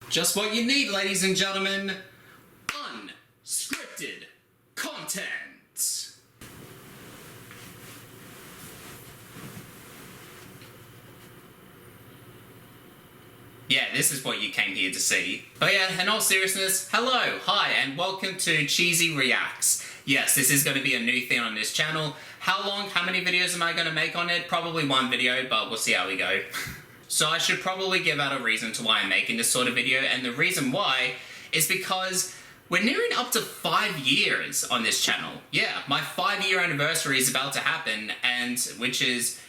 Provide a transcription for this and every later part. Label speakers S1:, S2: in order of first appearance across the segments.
S1: Just what you need, ladies and gentlemen. Unscripted content. Yeah, this is what you came here to see. But yeah, in all seriousness, hello, hi, and welcome to Cheesy Reacts. Yes, this is going to be a new thing on this channel. How long, how many videos am I going to make on it? Probably one video, but we'll see how we go. So I should probably give out a reason to why I'm making this sort of video, and the reason why is because we're nearing up to 5 years on this channel. Yeah, my 5-year anniversary is about to happen, and which is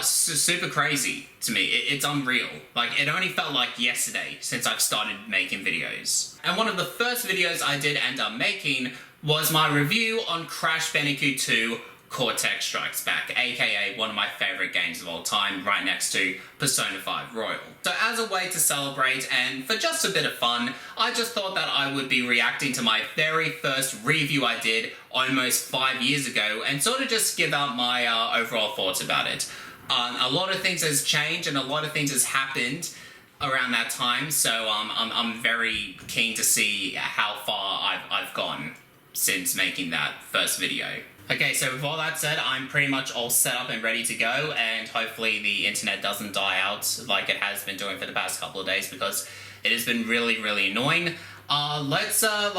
S1: super crazy to me. It's unreal. Like, it only felt like yesterday since I've started making videos. And one of the first videos I did end up making was my review on Crash Bandicoot 2 Cortex Strikes Back, aka one of my favourite games of all time, right next to Persona 5 Royal. So as a way to celebrate and for just a bit of fun, I just thought that I would be reacting to my very first review I did almost 5 years ago and sort of just give out my overall thoughts about it. A lot of things has changed and a lot of things has happened around that time, so I'm very keen to see how far I've gone since making that first video. Okay, so with all that said, I'm pretty much all set up and ready to go, and hopefully the internet doesn't die out like it has been doing for the past couple of days, because it has been really annoying. Let's start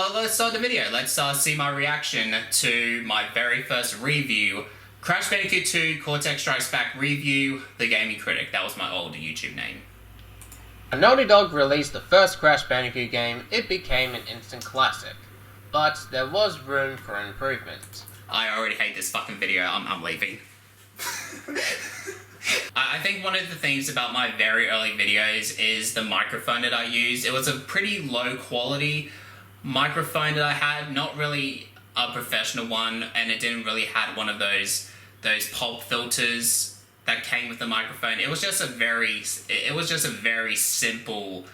S1: the video. Let's see my reaction to my very first review, Crash Bandicoot 2 Cortex Strikes Back review, The Gaming Critic. That was my old YouTube name.
S2: When Naughty Dog released the first Crash Bandicoot game, it became an instant classic, but there was room for improvement.
S1: I already hate this fucking video, I'm leaving. I think one of the things about my very early videos is the microphone that I used. It was a pretty low quality microphone that I had, not really a professional one, and it didn't really have one of those pulp filters that came with the microphone. It was just a very simple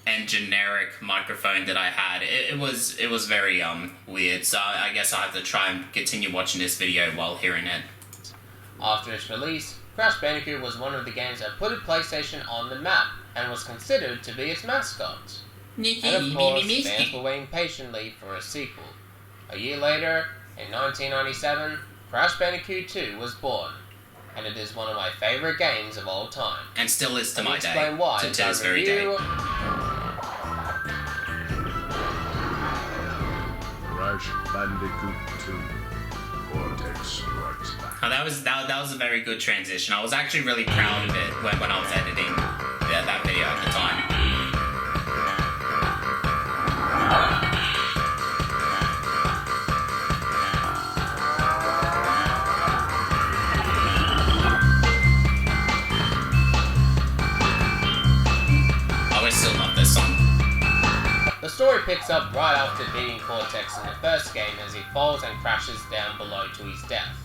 S1: and generic microphone that I had. It was very weird, so I guess I'll have to try and continue watching this video while hearing it.
S2: After its release, Crash Bandicoot was one of the games that put PlayStation on the map, and was considered to be its mascot. And of course, fans were waiting patiently for a sequel. A year later, in 1997, Crash Bandicoot 2 was born, and it is one of my favourite games of all time.
S1: And still is to my day,
S2: explain why
S1: to this very day.
S3: Crash Bandicoot 2 Vortex Strikes Back.
S1: Oh, that was a very good transition. I was actually really proud of it when I was editing that video at the time. I still love this song.
S2: The story picks up right after beating Cortex in the first game as he falls and crashes down below to his death.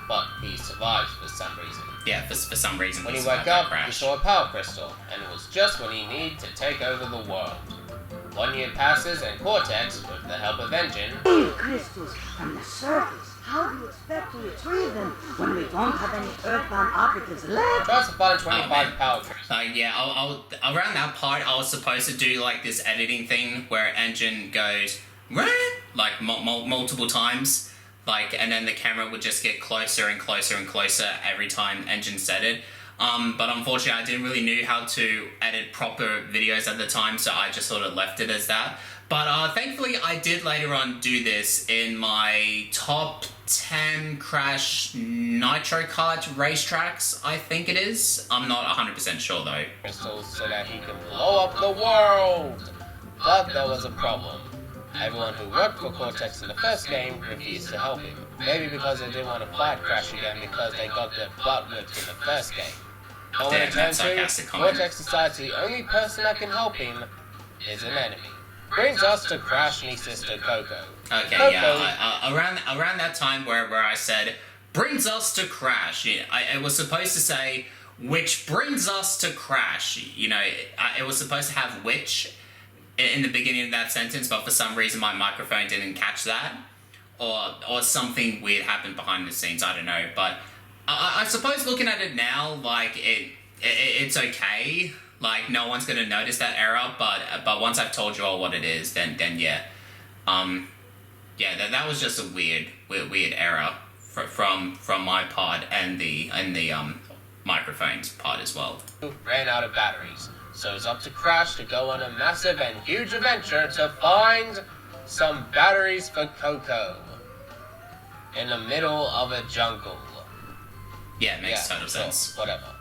S2: But he survives for some reason.
S1: Yeah, for some reason.
S2: When he woke up, he saw a power crystal, and it was just what he needed to take over the world. 1 year passes, and Cortex, with the help of Engine,
S4: crystals from the surface. How do you expect to retrieve them when we don't have any Earthbound operatives left?
S2: tries to find 25 power crystals.
S1: Yeah, around that part, I was supposed to do like this editing thing where Engine goes, like multiple times. Like, and then the camera would just get closer and closer and closer every time Engine said it. But unfortunately, I didn't really know how to edit proper videos at the time, so I just sort of left it as that. But thankfully, I did later on do this in my top 10 Crash Nitro Kart racetracks, I think it is. I'm not 100% sure though.
S2: Crystals so that he can blow up the world. But there was a problem. Everyone who worked for Cortex in the first game refused to help him. Maybe because they didn't want to fight Crash again because they got their butt whipped in the first game. But when it turns to, Cortex decides the only person that can help him is an enemy. Brings us to Crash and his sister Coco.
S1: Okay,
S2: Coco,
S1: yeah, around that time where I said, brings us to Crash, I was supposed to say, which brings us to Crash. You know, it was supposed to have which in the beginning of that sentence, but for some reason my microphone didn't catch that, or something weird happened behind the scenes, I don't know, but I suppose looking at it now, like, it's okay, Like, no one's gonna notice that error, but once I've told you all what it is, then yeah. Yeah, that was just a weird error from my part and the microphone's part as well.
S2: Ran out of batteries, so it's up to Crash to go on a massive and huge adventure to find some batteries for Coco in the middle of a jungle.
S1: Yeah, it makes total sense.
S2: Whatever.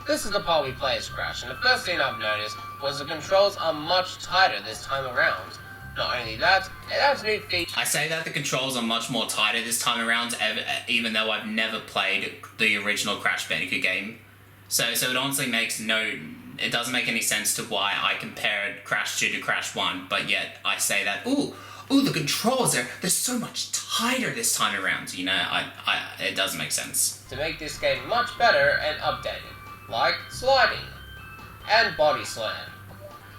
S2: This is the part we play as Crash, and the first thing I've noticed was the controls are much tighter this time around. Not only that, it has new features.
S1: I say that the controls are much more tighter this time around, even though I've never played the original Crash Bandicoot game. So it honestly it doesn't make any sense to why I compared Crash 2 to Crash 1, but yet I say that, ooh, the controls they're so much tighter this time around, you know, it doesn't make sense.
S2: To make this game much better and updated, like sliding and body slam.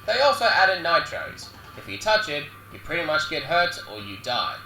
S2: They also added nitros. If you touch it, you pretty much get hurt or you die.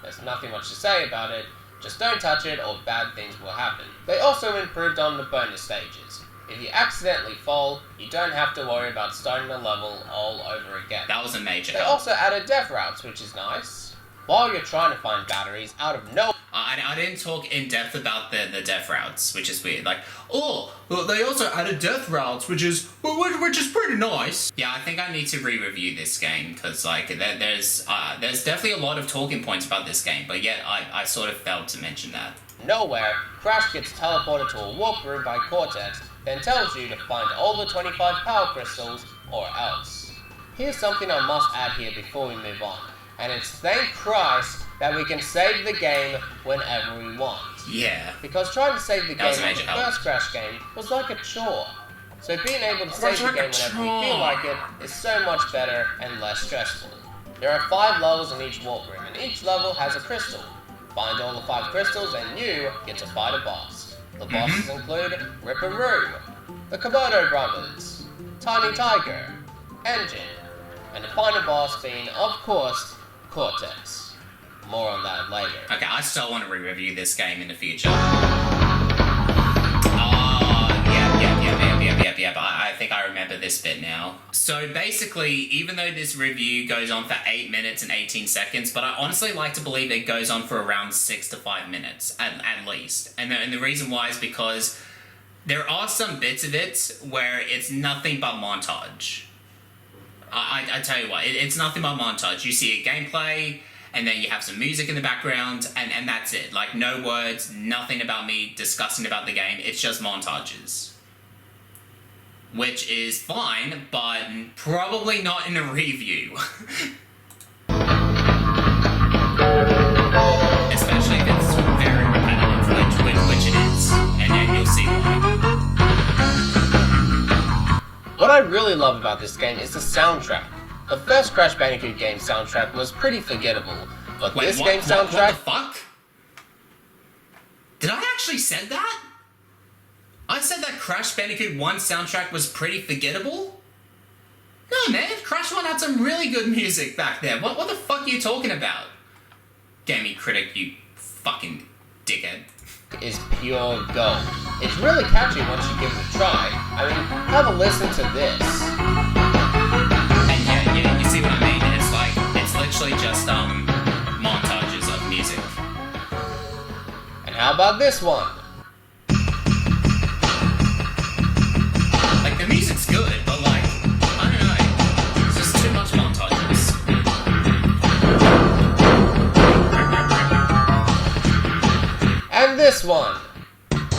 S2: There's nothing much to say about it, just don't touch it or bad things will happen. They also improved on the bonus stages. If you accidentally fall, you don't have to worry about starting the level all over again.
S1: That was a major
S2: They
S1: help.
S2: also added death routes, which is nice. While you're trying to find batteries out of nowhere.
S1: I didn't talk in depth about the death routes, which is weird. Like, well, they also added death routes, which is pretty nice. Yeah, I think I need to re-review this game because like there's definitely a lot of talking points about this game, but yet I sort of failed to mention that.
S2: Nowhere, Crash gets teleported to a warp room by Cortex, then tells you to find all the 25 power crystals or else. Here's something I must add here before we move on, and it's thank Christ that we can save the game whenever we want.
S1: Yeah.
S2: Because trying to save the game
S1: was a
S2: on the
S1: major help.
S2: first Crash game was like a chore. So being able to save the game whenever we feel like it is so much better and less stressful. There are 5 levels in each warp room, and each level has a crystal. Find all the 5 crystals and you get to fight a boss. The bosses include Ripperoo, the Komodo Brothers, Tiny Tiger, Engine, and the final boss being, of course, Cortex. More on that later.
S1: Okay, I still want to re-review this game in the future. Yep. I think I remember this bit now. So basically, even though this review goes on for 8 minutes and 18 seconds, but I honestly like to believe it goes on for around 6 to 5 minutes, at least. And the reason why is because there are some bits of it where it's nothing but montage. I tell you what, it's nothing but montage. You see a gameplay, and then you have some music in the background, and that's it. Like, no words, nothing about me discussing about the game, it's just montages. Which is fine, but probably not in a review. Especially if it's very repetitive, which it is, and then you'll see why.
S2: What I really love about this game is the soundtrack. The first Crash Bandicoot game soundtrack was pretty forgettable, but
S1: Wait,
S2: this
S1: what,
S2: game soundtrack...
S1: What the fuck? Did I actually said that? I said that Crash Bandicoot 1 soundtrack was pretty forgettable? No, man, Crash 1 had some really good music back there. What the fuck are you talking about? Gaming critic, you fucking dickhead.
S2: is pure gold. It's really catchy once you give it a try. I mean, have a listen to this.
S1: And yeah, you see what I mean? It's literally just montages of music.
S2: And how about this one?
S1: Like, the music's good, but like, I don't know, it's just too much montages.
S2: And this one.
S1: Ooh,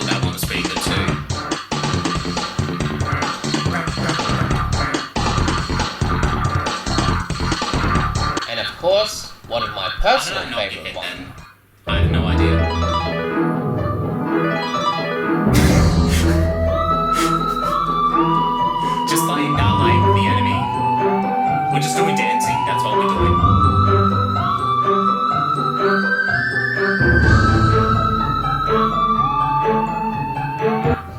S1: that one was pretty good too.
S2: And of course, one of my personal favorite ones.
S1: I have no idea. Just fighting not like the enemy. We're just doing dancing, that's what we're doing.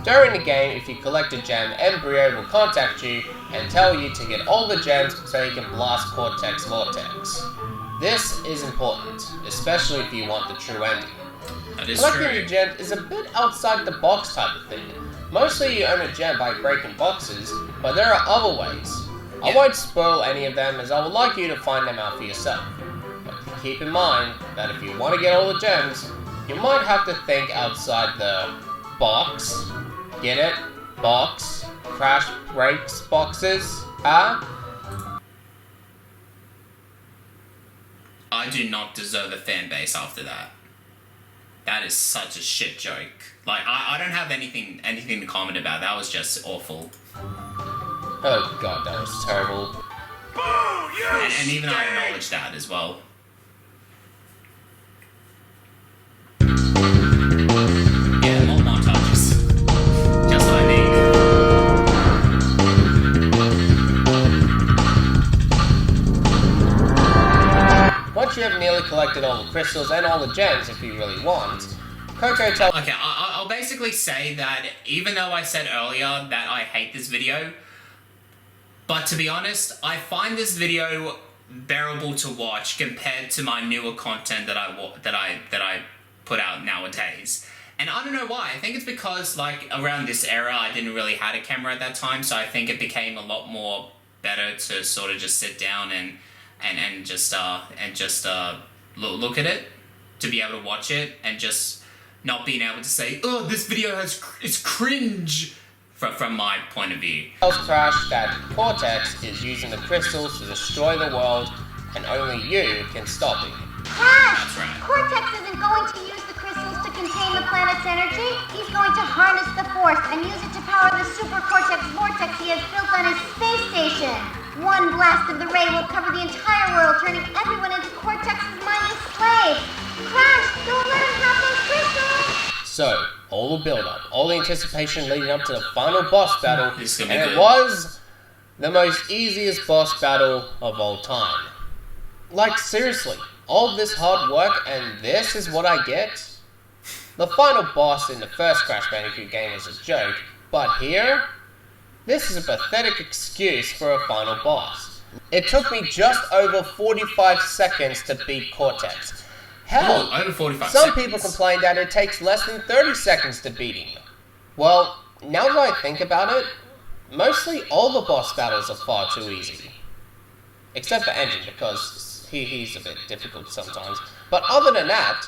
S2: During the game, if you collect a gem, Embryo will contact you and tell you to get all the gems so he can blast Cortex Vortex. This is important, especially if you want the true ending.
S1: That is
S2: Collecting
S1: true.
S2: the gems is a bit outside the box type of thing. Mostly you earn a gem by breaking boxes, but there are other ways. I won't spoil any of them as I would like you to find them out for yourself. But keep in mind that if you want to get all the gems, you might have to think outside the box. Get it? Box. Crash breaks boxes. Huh?
S1: I do not deserve a fan base after that. That is such a shit joke. Like, I don't have anything to comment about. That was just awful.
S2: Oh god, that was terrible.
S1: And even I acknowledge that as well. Yeah, more montages. Just what I need.
S2: Once you have nearly collected all the crystals and all the gems if you really want, Coco tells...
S1: Okay, I'll basically say that even though I said earlier that I hate this video, but to be honest, I find this video bearable to watch compared to my newer content that I put out nowadays. And I don't know why. I think it's because, like, around this era, I didn't really have a camera at that time, so I think it became a lot more better to sort of just sit down and just look at it, to be able to watch it, and just not being able to say, oh, this video it's cringe, from my point of view.
S2: Tells Crash that Cortex is using the crystals to destroy the world, and only you can stop him.
S5: Crash!
S1: That's right.
S5: Cortex isn't going to use the crystals to contain the planet's energy. He's going to harness the force and use it to power the super Cortex Vortex he has built on his space station. One blast of the ray will cover the entire world, turning everyone into Cortex's mindless slaves. Crash, don't let him have those crystals!
S2: So, all the build-up, all the anticipation leading up to the final boss battle,
S1: This is
S2: and
S1: gonna be
S2: it
S1: good.
S2: was the most easiest boss battle of all time. Like, seriously, all this hard work and this is what I get? The final boss in the first Crash Bandicoot game was a joke, but here? This is a pathetic excuse for a final boss. It took me just over 45 seconds to beat Cortex. Hell,
S1: Oh, over 45
S2: some
S1: seconds.
S2: people complain that it takes less than 30 seconds to beat him. Well, now that I think about it, mostly all the boss battles are far too easy. Except for Engine, because he's a bit difficult sometimes. But other than that...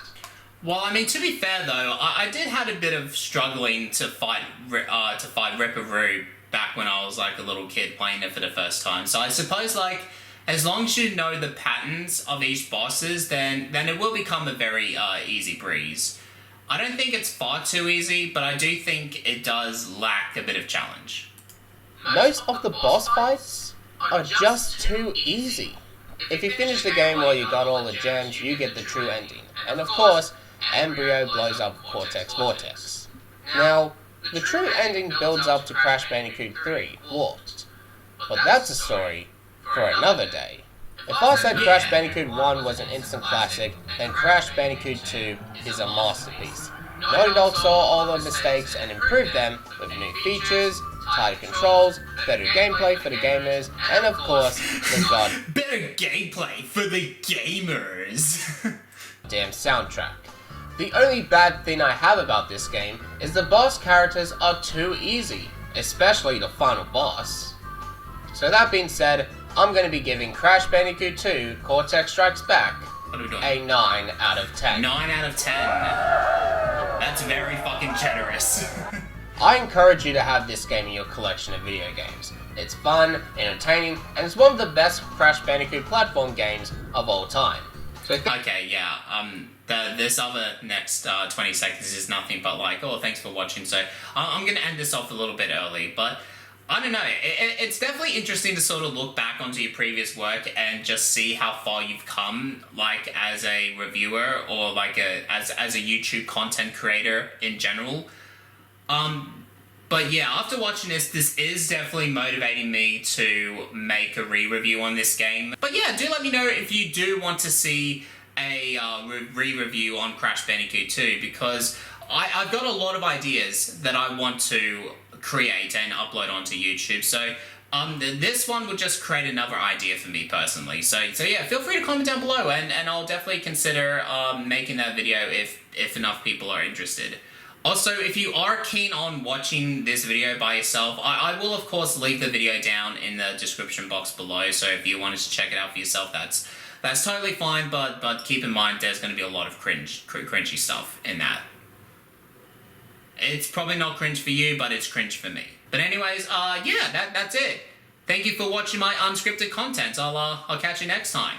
S1: Well, I mean, to be fair though, I did have a bit of struggling to fight Ripperoo back when I was like a little kid playing it for the first time. So I suppose, like, as long as you know the patterns of each bosses, then it will become a very easy breeze. I don't think it's far too easy, but I do think it does lack a bit of challenge.
S2: Most of the boss fights are just too easy. If you finish the game while you got all the gems, you get the true ending. And of course, Embryo blows up Cortex Vortex. Now, the true ending builds up to Crash Bandicoot 3, Warped. But that's a story for another day. If I said Crash Bandicoot 1 was an instant classic, then Crash Bandicoot 2 is a masterpiece. Naughty Dog saw all the mistakes and improved them with new features, tighter controls, better gameplay for the gamers, and of course, the
S1: Better gameplay for the gamers!
S2: goddamn soundtrack. The only bad thing I have about this game is the boss characters are too easy, especially the final boss. So that being said, I'm going to be giving Crash Bandicoot 2 Cortex Strikes Back
S1: What are we doing?
S2: a 9 out of 10.
S1: 9 out of 10. That's very fucking generous.
S2: I encourage you to have this game in your collection of video games. It's fun, entertaining, and it's one of the best Crash Bandicoot platform games of all time. So
S1: Okay, yeah, this other next 20 seconds is nothing but like, oh, thanks for watching, so I'm going to end this off a little bit early, but I don't know, it's definitely interesting to sort of look back onto your previous work and just see how far you've come, like, as a reviewer, or like as a YouTube content creator in general. But yeah, after watching this is definitely motivating me to make a re-review on this game. But yeah, do let me know if you do want to see a re-review on Crash Bandicoot 2, because I've got a lot of ideas that I want to create and upload onto YouTube. So this one will just create another idea for me personally. So yeah, feel free to comment down below, and I'll definitely consider making that video if enough people are interested. Also, if you are keen on watching this video by yourself, I will of course leave the video down in the description box below, so if you wanted to check it out for yourself, that's totally fine, but keep in mind there's going to be a lot of cringy stuff in that. It's probably not cringe for you, but it's cringe for me. But anyways, yeah, that's it. Thank you for watching my unscripted content. I'll catch you next time.